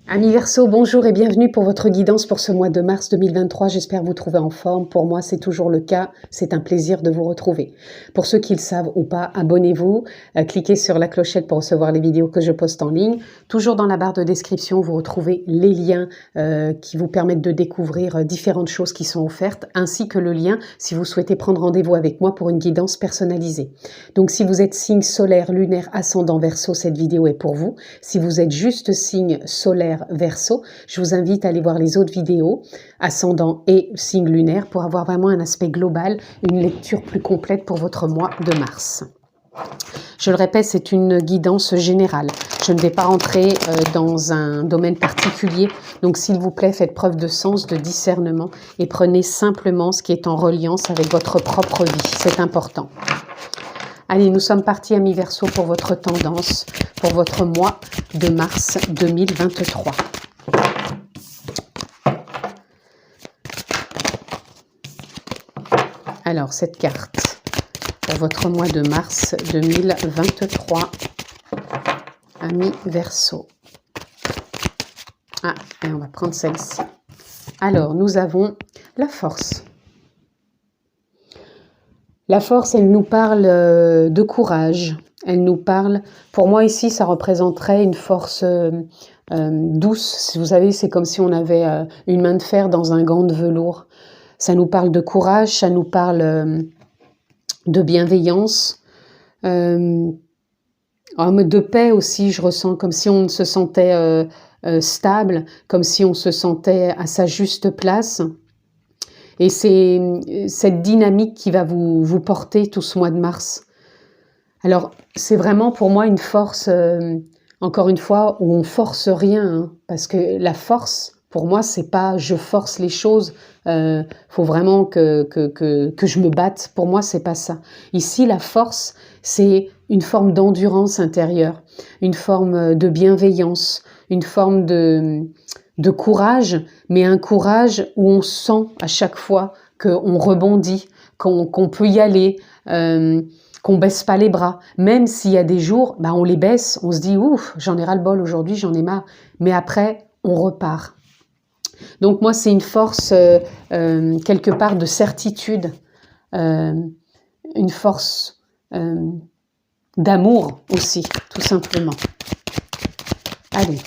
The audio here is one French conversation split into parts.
Amis Verseau, bonjour et bienvenue pour votre guidance pour ce mois de mars 2023. J'espère vous trouver en forme. Pour moi, c'est toujours le cas. C'est un plaisir de vous retrouver. Pour ceux qui le savent ou pas, abonnez-vous. Cliquez sur la clochette pour recevoir les vidéos que je poste en ligne. Toujours dans la barre de description, vous retrouvez les liens qui vous permettent de découvrir différentes choses qui sont offertes, ainsi que le lien si vous souhaitez prendre rendez-vous avec moi pour une guidance personnalisée. Donc, si vous êtes signe solaire, lunaire, ascendant Verseau, cette vidéo est pour vous. Si vous êtes juste signe solaire, Verseau, je vous invite à aller voir les autres vidéos, ascendant et signe lunaire, pour avoir vraiment un aspect global, une lecture plus complète pour votre mois de mars. Je le répète, c'est une guidance générale. Je ne vais pas rentrer dans un domaine particulier. Donc, s'il vous plaît, faites preuve de sens, de discernement et prenez simplement ce qui est en reliance avec votre propre vie. C'est important. Allez, nous sommes partis, amis Verseau, pour votre tendance, pour votre mois de mars 2023. Alors, cette carte, pour votre mois de mars 2023, amis Verseau. Ah, et on va prendre celle-ci. Alors, nous avons la force. La force, elle nous parle de courage. Elle nous parle, pour moi ici, ça représenterait une force douce. Si vous savez, c'est comme si on avait une main de fer dans un gant de velours. Ça nous parle de courage, ça nous parle de bienveillance, de paix aussi. Je ressens comme si on se sentait stable, comme si on se sentait à sa juste place. Et c'est cette dynamique qui va vous porter tout ce mois de mars. Alors, c'est vraiment pour moi une force, encore une fois, où on force rien. Hein, parce que la force, pour moi, c'est pas je force les choses. Faut vraiment que je me batte. Pour moi, c'est pas ça. Ici, la force, c'est une forme d'endurance intérieure, une forme de bienveillance, une forme de courage, mais un courage où on sent à chaque fois qu'on rebondit, qu'on peut y aller, qu'on baisse pas les bras. Même s'il y a des jours, on les baisse, on se dit « ouf, j'en ai ras-le-bol aujourd'hui, j'en ai marre ». Mais après, on repart. Donc moi, c'est une force quelque part de certitude, une force d'amour aussi, tout simplement. Allez.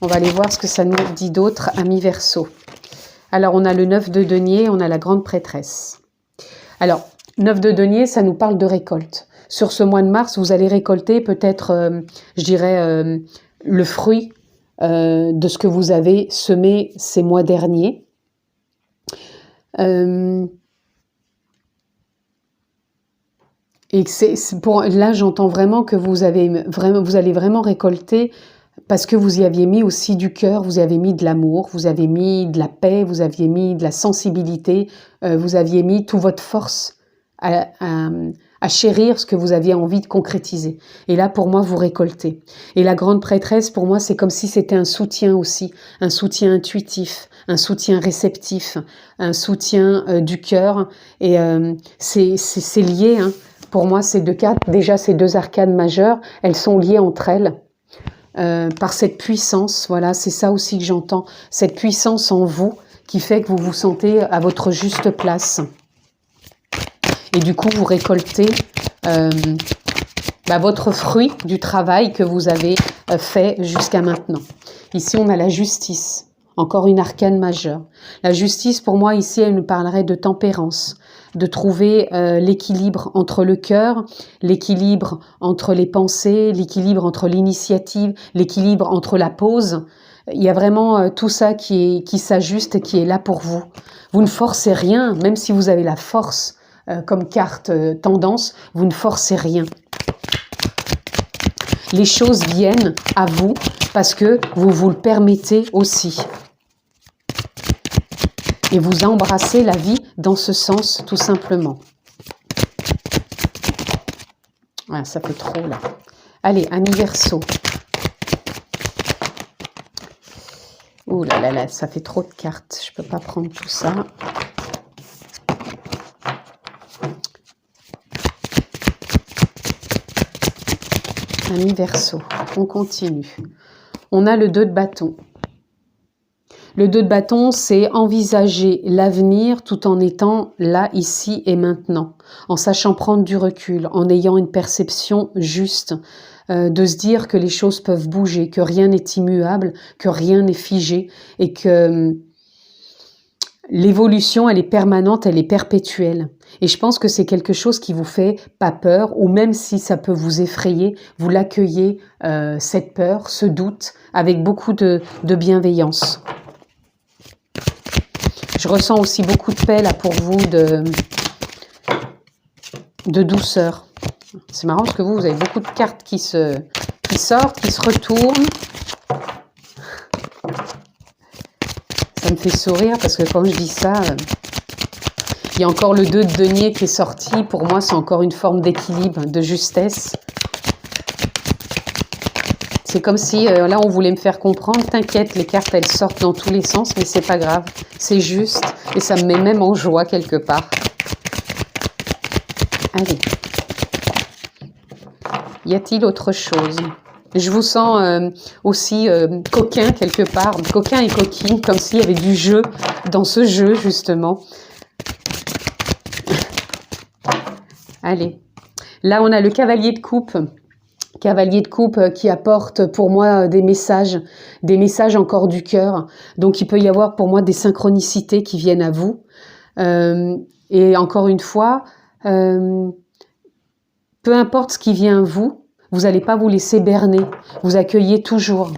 On va aller voir ce que ça nous dit d'autre, amis Verseau. Alors, on a le 9 de denier, on a la grande prêtresse. Alors, 9 de denier, ça nous parle de récolte. Sur ce mois de mars, vous allez récolter peut-être, je dirais, le fruit de ce que vous avez semé ces mois derniers. Et là, j'entends vraiment que vous allez vraiment récolter. Parce que vous y aviez mis aussi du cœur, vous y avez mis de l'amour, vous avez mis de la paix, vous aviez mis de la sensibilité, vous aviez mis toute votre force à chérir ce que vous aviez envie de concrétiser. Et là, pour moi, vous récoltez. Et la grande prêtresse, pour moi, c'est comme si c'était un soutien aussi, un soutien intuitif, un soutien réceptif, un soutien du cœur. Et c'est lié, hein. Pour moi, ces deux cartes, déjà ces deux arcanes majeures, elles sont liées entre elles. Par cette puissance, voilà, c'est ça aussi que j'entends, cette puissance en vous qui fait que vous vous sentez à votre juste place. Et du coup, vous récoltez votre fruit du travail que vous avez fait jusqu'à maintenant. Ici, on a la justice, encore une arcane majeure. La justice, pour moi, ici, elle nous parlerait de tempérance, de trouver l'équilibre entre le cœur, l'équilibre entre les pensées, l'équilibre entre l'initiative, l'équilibre entre la pause. Il y a vraiment tout ça qui s'ajuste, qui est là pour vous. Vous ne forcez rien, même si vous avez la force comme carte tendance, vous ne forcez rien. Les choses viennent à vous parce que vous le permettez aussi. Et vous embrassez la vie dans ce sens, tout simplement. Voilà, ça fait trop, là. Allez, amis Verseau. Ouh là là là, ça fait trop de cartes. Je ne peux pas prendre tout ça. Amis Verseau, on continue. on a le 2 de bâton. Le 2 de bâton, c'est envisager l'avenir tout en étant là, ici et maintenant, en sachant prendre du recul, en ayant une perception juste, de se dire que les choses peuvent bouger, que rien n'est immuable, que rien n'est figé et que l'évolution, elle est permanente, elle est perpétuelle. Et je pense que c'est quelque chose qui vous fait pas peur, ou même si ça peut vous effrayer, vous l'accueillez, cette peur, ce doute, avec beaucoup de bienveillance. Je ressens aussi beaucoup de paix là pour vous, de douceur. C'est marrant parce que vous avez beaucoup de cartes qui sortent, qui se retournent. Ça me fait sourire parce que quand je dis ça, il y a encore le 2 de denier qui est sorti. Pour moi, c'est encore une forme d'équilibre, de justesse. C'est comme si, là, on voulait me faire comprendre, t'inquiète, les cartes, elles sortent dans tous les sens, mais c'est pas grave. C'est juste, et ça me met même en joie quelque part. Allez. Y a-t-il autre chose? Je vous sens aussi coquin quelque part, coquin et coquine, comme s'il y avait du jeu dans ce jeu, justement. Allez. Là, on a le cavalier de coupe. Cavalier de coupe qui apporte pour moi des messages encore du cœur. Donc il peut y avoir pour moi des synchronicités qui viennent à vous. Et encore une fois, peu importe ce qui vient à vous, vous n'allez pas vous laisser berner. Vous accueillez toujours.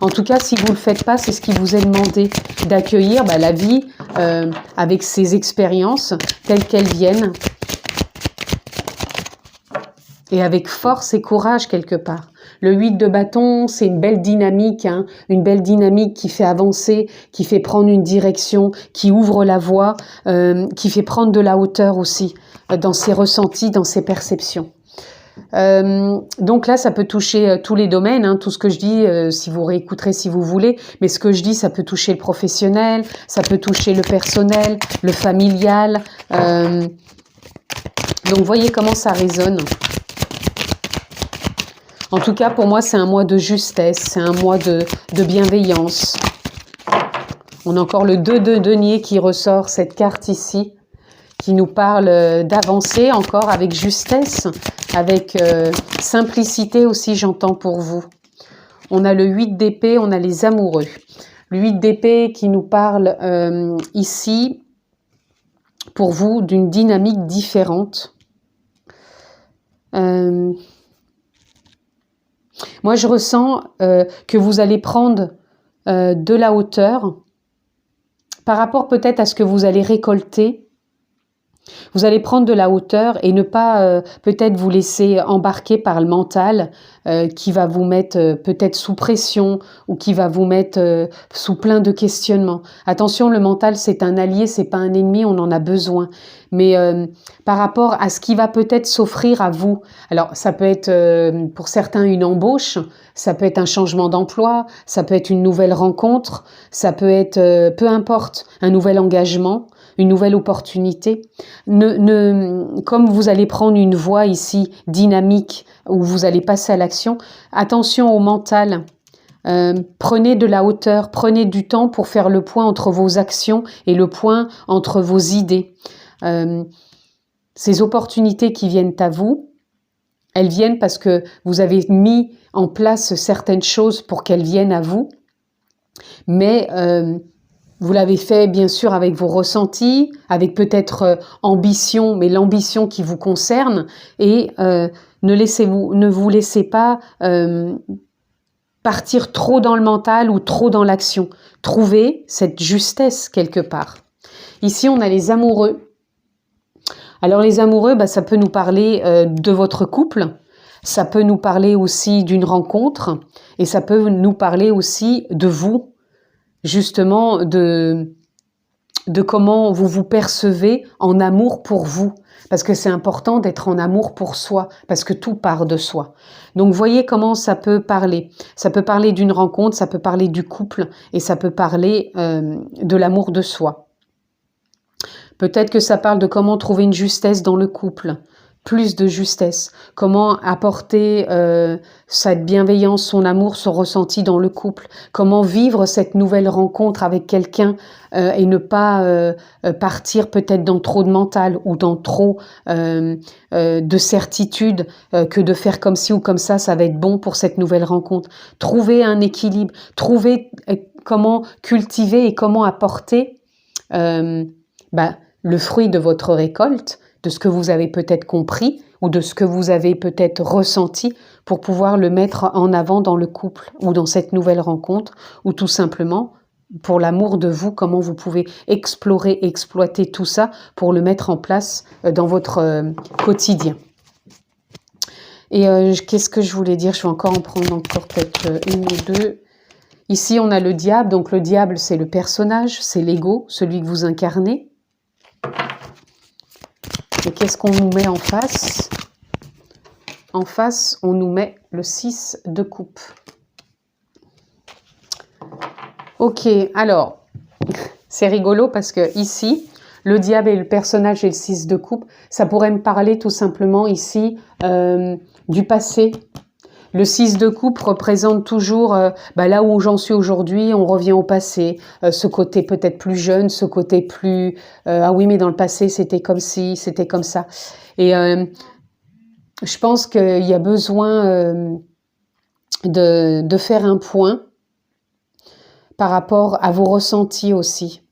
En tout cas, si vous ne le faites pas, c'est ce qui vous est demandé. D'accueillir la vie avec ses expériences telles qu'elles viennent. Et avec force et courage quelque part. Le 8 de bâton, c'est une belle dynamique, hein, une belle dynamique qui fait avancer, qui fait prendre une direction, qui ouvre la voie, qui fait prendre de la hauteur aussi dans ses ressentis, dans ses perceptions. Donc là, ça peut toucher tous les domaines, hein, tout ce que je dis, si vous réécouterez si vous voulez, mais ce que je dis, ça peut toucher le professionnel, ça peut toucher le personnel, le familial. Donc voyez comment ça résonne. En tout cas, pour moi, c'est un mois de justesse, c'est un mois de bienveillance. On a encore le 2 de denier qui ressort, cette carte ici, qui nous parle d'avancer encore avec justesse, avec simplicité aussi, j'entends pour vous. On a le 8 d'épée, on a les amoureux. Le 8 d'épée qui nous parle ici, pour vous, d'une dynamique différente. Moi, je ressens que vous allez prendre de la hauteur par rapport peut-être à ce que vous allez récolter. Vous allez prendre de la hauteur et ne pas peut-être vous laisser embarquer par le mental qui va vous mettre peut-être sous pression ou qui va vous mettre sous plein de questionnements. Attention, le mental, c'est un allié, c'est pas un ennemi, on en a besoin. Mais par rapport à ce qui va peut-être s'offrir à vous, alors ça peut être pour certains une embauche, ça peut être un changement d'emploi, ça peut être une nouvelle rencontre, ça peut être, peu importe, un nouvel engagement, une nouvelle opportunité. Comme vous allez prendre une voie ici dynamique où vous allez passer à l'action, attention au mental. Prenez de la hauteur, prenez du temps pour faire le point entre vos actions et le point entre vos idées. Ces opportunités qui viennent à vous, elles viennent parce que vous avez mis en place certaines choses pour qu'elles viennent à vous, mais vous l'avez fait bien sûr avec vos ressentis, avec peut-être ambition, mais l'ambition qui vous concerne, et ne vous laissez pas partir trop dans le mental ou trop dans l'action. Trouvez cette justesse quelque part. Ici, on a les amoureux. Alors les amoureux, ça peut nous parler de votre couple, ça peut nous parler aussi d'une rencontre, et ça peut nous parler aussi de vous, justement de comment vous vous percevez en amour pour vous. Parce que c'est important d'être en amour pour soi, parce que tout part de soi. Donc voyez comment ça peut parler. Ça peut parler d'une rencontre, ça peut parler du couple, et ça peut parler de l'amour de soi. Peut-être que ça parle de comment trouver une justesse dans le couple, plus de justesse, comment apporter cette bienveillance, son amour, son ressenti dans le couple, comment vivre cette nouvelle rencontre avec quelqu'un et ne pas partir peut-être dans trop de mental ou dans trop de certitude que de faire comme ci ou comme ça va être bon pour cette nouvelle rencontre. Trouver un équilibre, trouver comment cultiver et comment apporter le fruit de votre récolte, de ce que vous avez peut-être compris ou de ce que vous avez peut-être ressenti pour pouvoir le mettre en avant dans le couple ou dans cette nouvelle rencontre ou tout simplement pour l'amour de vous, comment vous pouvez explorer, exploiter tout ça pour le mettre en place dans votre quotidien. Et qu'est-ce que je voulais dire? Je vais encore en prendre encore peut-être une ou deux. Ici, on a le diable. Donc le diable, c'est le personnage, c'est l'ego, celui que vous incarnez. Et qu'est-ce qu'on nous met en face? En face, on nous met le 6 de coupe. Ok, alors, c'est rigolo parce que ici, le diable et le personnage et le 6 de coupe, ça pourrait me parler tout simplement ici du passé. Le 6 de coupe représente toujours là où j'en suis aujourd'hui, on revient au passé, ce côté peut-être plus jeune, ce côté plus ah oui mais dans le passé c'était comme ci, c'était comme ça. Et je pense qu'il y a besoin de faire un point par rapport à vos ressentis aussi.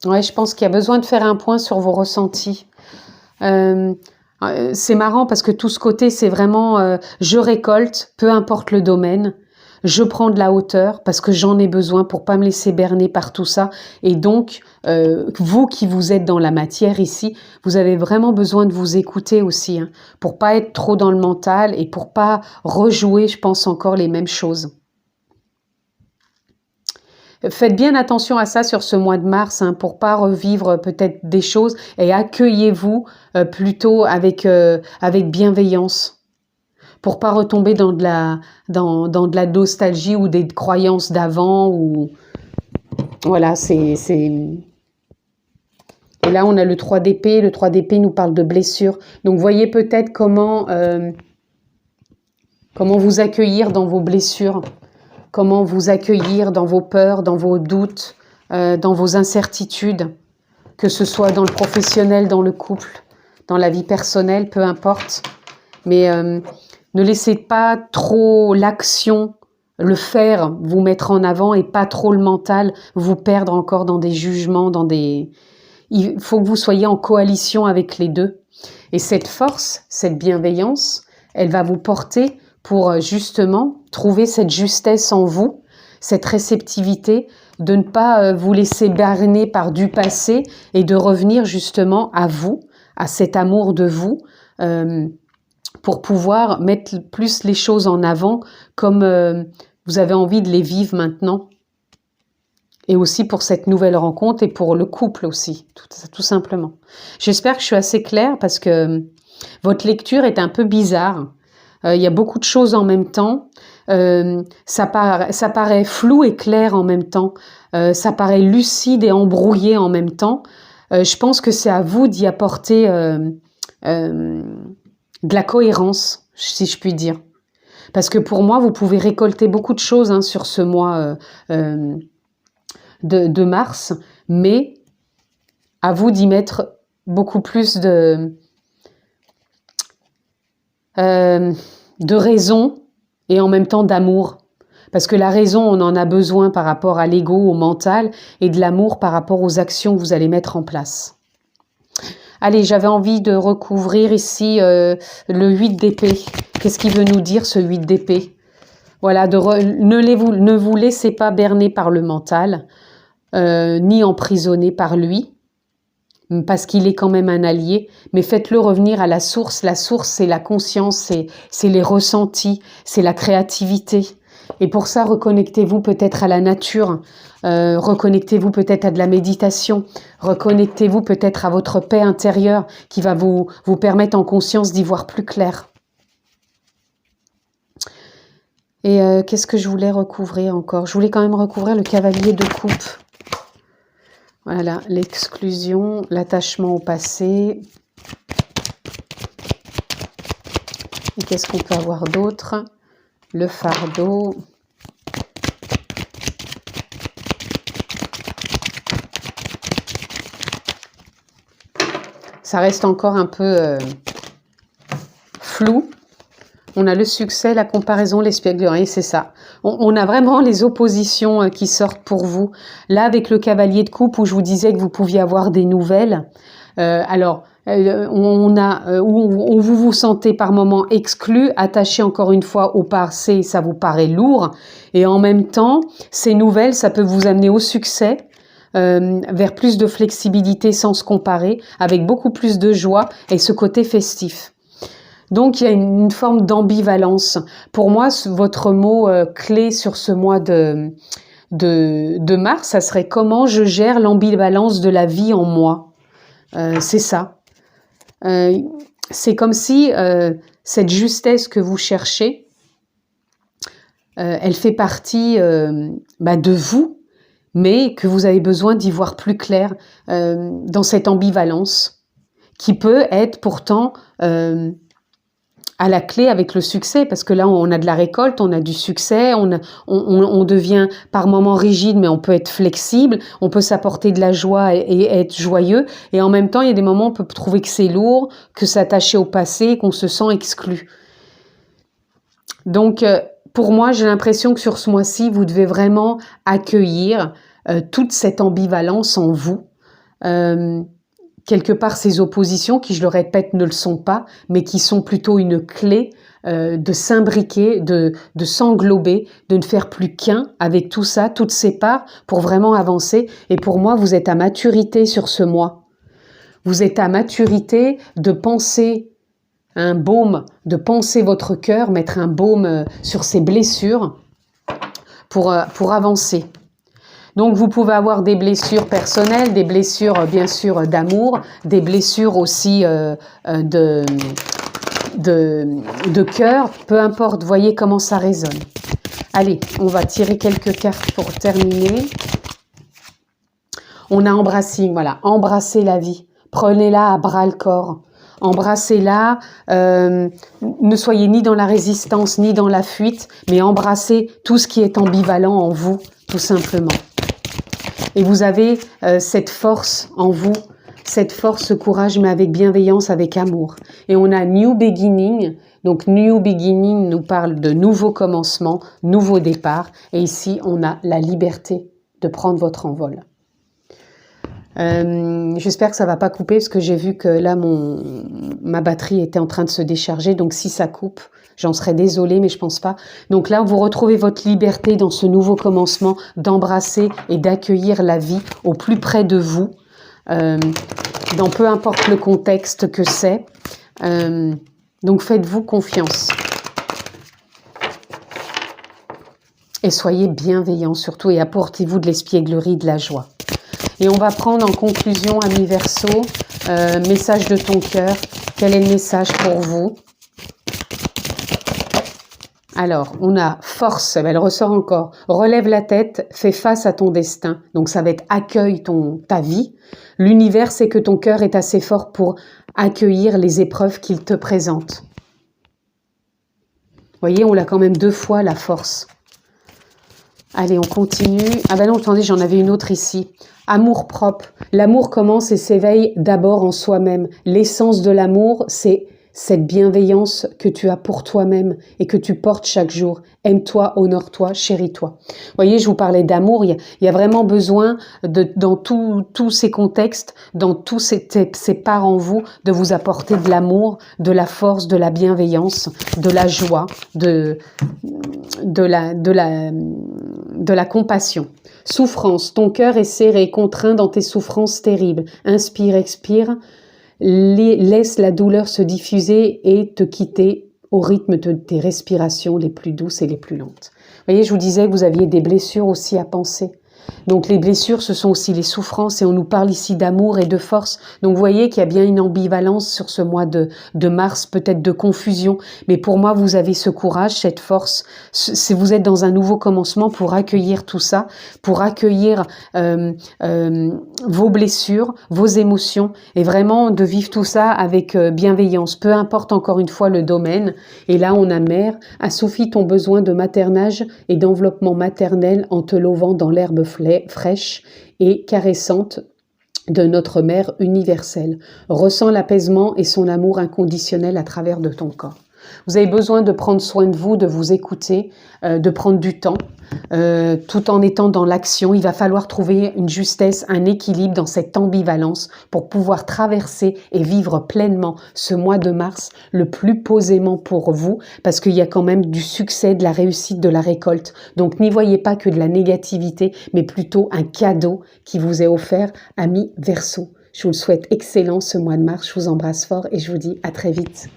Ouais, je pense qu'il y a besoin de faire un point sur vos ressentis. C'est marrant parce que tout ce côté, c'est vraiment je récolte, peu importe le domaine, je prends de la hauteur parce que j'en ai besoin pour pas me laisser berner par tout ça. Et donc, vous qui vous êtes dans la matière ici, vous avez vraiment besoin de vous écouter aussi, hein, pour pas être trop dans le mental et pour pas rejouer, je pense, encore les mêmes choses. Faites bien attention à ça sur ce mois de mars, hein, pour pas revivre peut-être des choses et accueillez-vous plutôt avec bienveillance, pour pas retomber dans de la nostalgie ou des croyances d'avant ou voilà, c'est et là on a le 3 d'épée, le 3 d'épée nous parle de blessure. Donc voyez peut-être comment vous accueillir dans vos blessures. Comment vous accueillir dans vos peurs, dans vos doutes, dans vos incertitudes, que ce soit dans le professionnel, dans le couple, dans la vie personnelle, peu importe. Mais ne laissez pas trop l'action, le faire, vous mettre en avant et pas trop le mental, vous perdre encore dans des jugements, Il faut que vous soyez en coalition avec les deux. Et cette force, cette bienveillance, elle va vous porter pour justement trouver cette justesse en vous, cette réceptivité, de ne pas vous laisser berner par du passé et de revenir justement à vous, à cet amour de vous, pour pouvoir mettre plus les choses en avant comme vous avez envie de les vivre maintenant. Et aussi pour cette nouvelle rencontre et pour le couple aussi, tout simplement. J'espère que je suis assez claire parce que votre lecture est un peu bizarre. Il y a beaucoup de choses en même temps. Ça paraît flou et clair en même temps. Ça paraît lucide et embrouillé en même temps. Je pense que c'est à vous d'y apporter de la cohérence, si je puis dire. Parce que pour moi, vous pouvez récolter beaucoup de choses hein, sur ce mois de mars, mais à vous d'y mettre beaucoup plus de raison et en même temps d'amour. Parce que la raison, on en a besoin par rapport à l'ego, au mental, et de l'amour par rapport aux actions que vous allez mettre en place. Allez, j'avais envie de recouvrir ici le 8 d'épée. Qu'est-ce qu'il veut nous dire ce 8 d'épée? Voilà, ne vous laissez pas berner par le mental, ni emprisonner par lui, parce qu'il est quand même un allié, mais faites-le revenir à la source. La source, c'est la conscience, c'est les ressentis, c'est la créativité. Et pour ça, reconnectez-vous peut-être à la nature, reconnectez-vous peut-être à de la méditation, reconnectez-vous peut-être à votre paix intérieure qui va vous permettre en conscience d'y voir plus clair. Et qu'est-ce que je voulais recouvrir encore? Je voulais quand même recouvrir le cavalier de coupe. Voilà, l'exclusion, l'attachement au passé. qu'est-ce qu'on peut avoir d'autre? Le fardeau. Ça reste encore un peu flou. On a le succès, la comparaison, l'espièglerie, c'est ça. On a vraiment les oppositions qui sortent pour vous. Là, avec le cavalier de coupe, où je vous disais que vous pouviez avoir des nouvelles. Où vous vous sentez par moments exclu, attaché encore une fois au passé, ça vous paraît lourd. Et en même temps, ces nouvelles, ça peut vous amener au succès, vers plus de flexibilité sans se comparer, avec beaucoup plus de joie et ce côté festif. Donc, il y a une forme d'ambivalence. Pour moi, votre mot clé sur ce mois de mars, ça serait comment je gère l'ambivalence de la vie en moi. C'est ça. C'est comme si cette justesse que vous cherchez, elle fait partie de vous, mais que vous avez besoin d'y voir plus clair dans cette ambivalence qui peut être pourtant à la clé avec le succès, parce que là on a de la récolte, on a du succès, on devient par moments rigide, mais on peut être flexible, on peut s'apporter de la joie et être joyeux, et en même temps il y a des moments où on peut trouver que c'est lourd, que s'attacher au passé, qu'on se sent exclu. Donc pour moi j'ai l'impression que sur ce mois-ci vous devez vraiment accueillir toute cette ambivalence en vous, quelque part ces oppositions qui, je le répète, ne le sont pas, mais qui sont plutôt une clé de s'imbriquer, de s'englober, de ne faire plus qu'un avec tout ça, toutes ces parts, pour vraiment avancer. Et pour moi, vous êtes à maturité sur ce mois. Vous êtes à maturité de penser un baume, de penser votre cœur, mettre un baume sur ces blessures pour avancer. Donc, vous pouvez avoir des blessures personnelles, des blessures, bien sûr, d'amour, des blessures aussi de cœur, peu importe, voyez comment ça résonne. Allez, on va tirer quelques cartes pour terminer. On a embrassé, voilà, embrassez la vie. Prenez-la à bras-le-corps. Embrassez-la, ne soyez ni dans la résistance, ni dans la fuite, mais embrassez tout ce qui est ambivalent en vous, tout simplement. Et vous avez cette force en vous, cette force, ce courage, mais avec bienveillance, avec amour. Et on a New Beginning. Donc New Beginning nous parle de nouveau commencement, nouveau départ. Et ici, on a la liberté de prendre votre envol. J'espère que ça va pas couper parce que j'ai vu que là, ma batterie était en train de se décharger. Donc si ça coupe, j'en serais désolée, mais je pense pas. Donc là, vous retrouvez votre liberté dans ce nouveau commencement, d'embrasser et d'accueillir la vie au plus près de vous, dans peu importe le contexte que c'est. Donc faites-vous confiance. Et soyez bienveillants surtout et apportez-vous de l'espièglerie, de la joie. Et on va prendre en conclusion, amis Verseau, message de ton cœur. Quel est le message pour vous? Alors, on a force, elle ressort encore. Relève la tête, fais face à ton destin. Donc ça va être accueille ta vie. L'univers sait que ton cœur est assez fort pour accueillir les épreuves qu'il te présente. Vous voyez, on l'a quand même 2 fois, la force. Allez, on continue. Ah ben non, attendez, j'en avais une autre ici. Amour propre. L'amour commence et s'éveille d'abord en soi-même. L'essence de l'amour, c'est cette bienveillance que tu as pour toi-même et que tu portes chaque jour. Aime-toi, honore-toi, chéris-toi. Vous voyez, je vous parlais d'amour. Il y a vraiment besoin, dans tous ces contextes, dans tous ces parts en vous, de vous apporter de l'amour, de la force, de la bienveillance, de la joie, de la compassion. Souffrance. Ton cœur est serré, contraint dans tes souffrances terribles. Inspire, expire. Laisse la douleur se diffuser et te quitter au rythme de tes respirations les plus douces et les plus lentes. Vous voyez, je vous disais que vous aviez des blessures aussi à penser. Donc les blessures, ce sont aussi les souffrances et on nous parle ici d'amour et de force. Donc vous voyez qu'il y a bien une ambivalence sur ce mois de mars, peut-être de confusion. Mais pour moi, vous avez ce courage, cette force. Si vous êtes dans un nouveau commencement pour accueillir tout ça, pour accueillir vos blessures, vos émotions et vraiment de vivre tout ça avec bienveillance. Peu importe encore une fois le domaine. Et là, on a mère, à Sophie ton besoin de maternage et d'enveloppement maternel en te lovant dans l'herbe fraîche et caressante de notre mère universelle. Ressens l'apaisement et son amour inconditionnel à travers de ton corps. Vous avez besoin de prendre soin de vous, de vous écouter, de prendre du temps, tout en étant dans l'action. Il va falloir trouver une justesse, un équilibre dans cette ambivalence pour pouvoir traverser et vivre pleinement ce mois de mars le plus posément pour vous, parce qu'il y a quand même du succès, de la réussite, de la récolte. Donc n'y voyez pas que de la négativité, mais plutôt un cadeau qui vous est offert, amis Verseau. Je vous le souhaite excellent ce mois de mars. Je vous embrasse fort et je vous dis à très vite.